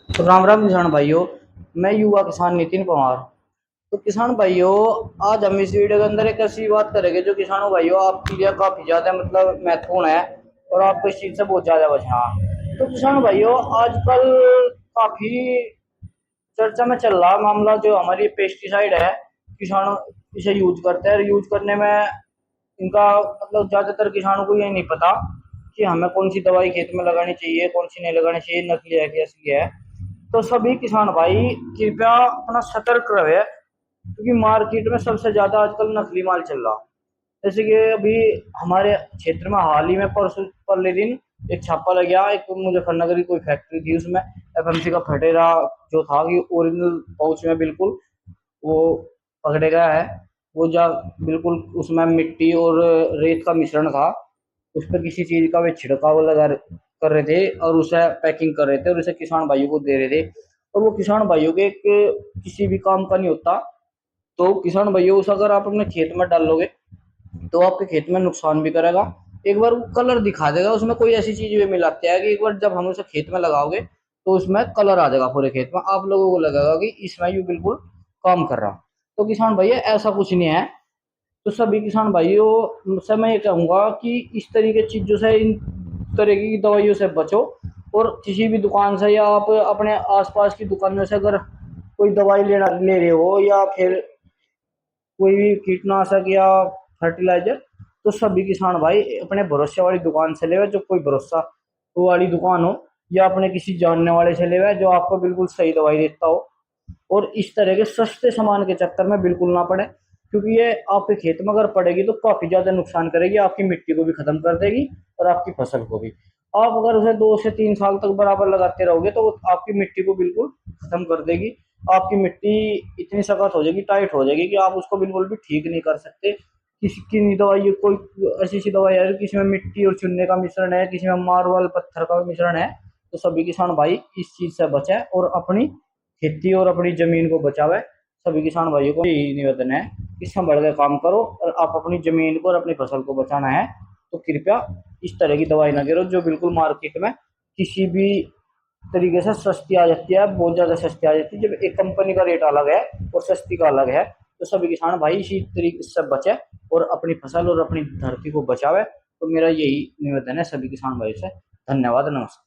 तो राम राम किसान भाइयों। मैं युवा किसान नितिन पवार। तो किसान भाइयों, आज हम इस वीडियो के अंदर एक ऐसी बात करेंगे जो किसानों भाइयों आपके लिए काफी ज्यादा मतलब महत्वपूर्ण है और आपको इस चीज से बहुत ज्यादा बचना है। तो किसान भाइयों, आजकल काफी चर्चा में चल रहा मामला जो हमारी पेस्टिसाइड है। किसान इसे यूज करते हैं और यूज करने में इनका मतलब ज्यादातर किसानों को ये नहीं पता कि हमें कौन सी दवाई खेत में लगानी चाहिए, कौन सी नहीं लगानी चाहिए, नकली है कि असली है। तो सभी किसान भाई कृपया अपना सतर्क रहे, क्योंकि मार्केट में सबसे ज्यादा आजकल नकली माल चल रहा। जैसे कि अभी हमारे क्षेत्र में हाल ही में परसों परले दिन एक छापा लग गया। एक मुजफ्फरनगर की कोई फैक्ट्री थी, उसमें एफएमसी का फटेरा जो था कि ओरिजिनल पाउच में बिल्कुल वो पकड़े गया है। वो जा बिल्कुल उसमें मिट्टी और रेत का मिश्रण था। उस पर किसी चीज का वे छिड़काव लगा कर रहे थे और उसे पैकिंग कर रहे थे और उसे किसान भाइयों को दे रहे थे। और वो किसान भाइयों के एक किसी भी काम का नहीं होता। तो किसान भाइयों, उस अगर आप अपने खेत में डालोगे तो आपके खेत में नुकसान भी करेगा। एक बार वो कलर दिखा देगा, उसमें कोई ऐसी चीज भी मिलाते हैं कि एक बार जब हम उसे खेत में लगाओगे तो उसमें कलर आ जाएगा पूरे खेत में, आप लोगों को लगेगा कि इसमें यू बिल्कुल काम कर रहा। तो किसान भैया, ऐसा कुछ नहीं है। तो सभी किसान भाइयों से मैं ये कहूंगा कि इस तरीके की चीजों से, इन तरह की दवाइयों से बचो। और किसी भी दुकान से या आप अपने आसपास की दुकानों से अगर कोई दवाई ले रहे हो या फिर कोई भी कीटनाशक या फर्टिलाइजर, तो सभी किसान भाई अपने भरोसे वाली दुकान से ले, जो कोई भरोसा वाली दुकान हो, या अपने किसी जानने वाले से ले जो आपको बिल्कुल सही दवाई देता हो। और इस तरह के सस्ते सामान के चक्कर में बिल्कुल ना पड़े, क्योंकि ये आपके खेत में अगर पड़ेगी तो काफी ज्यादा नुकसान करेगी, आपकी मिट्टी को भी खत्म कर देगी और आपकी फसल को भी। आप अगर उसे 2 से 3 साल तक बराबर लगाते रहोगे तो वो आपकी मिट्टी को बिल्कुल खत्म कर देगी। आपकी मिट्टी इतनी सख्त हो जाएगी, टाइट हो जाएगी कि आप उसको बिल्कुल भी ठीक नहीं कर सकते। किसी की नहीं दवाई, कोई ऐसी सी दवाई है किसी में मिट्टी और चूने का मिश्रण है, किसी में मार्बल पत्थर का मिश्रण है। तो सभी किसान भाई इस चीज से बचे और अपनी खेती और अपनी जमीन को बचावे। सभी किसान भाइयों को यही निवेदन है कि संभल के काम करो और आप अपनी जमीन को और अपनी फसल को बचाना है तो कृपया इस तरह की दवाई ना करो जो बिल्कुल मार्केट में किसी भी तरीके से सस्ती आ जाती है, बहुत ज्यादा सस्ती आ जाती है। जब एक कंपनी का रेट अलग है और सस्ती का अलग है, तो सभी किसान भाई इसी तरीके से बचे और अपनी फसल और अपनी धरती को बचावे। तो मेरा यही निवेदन है सभी किसान भाई से। धन्यवाद, नमस्कार।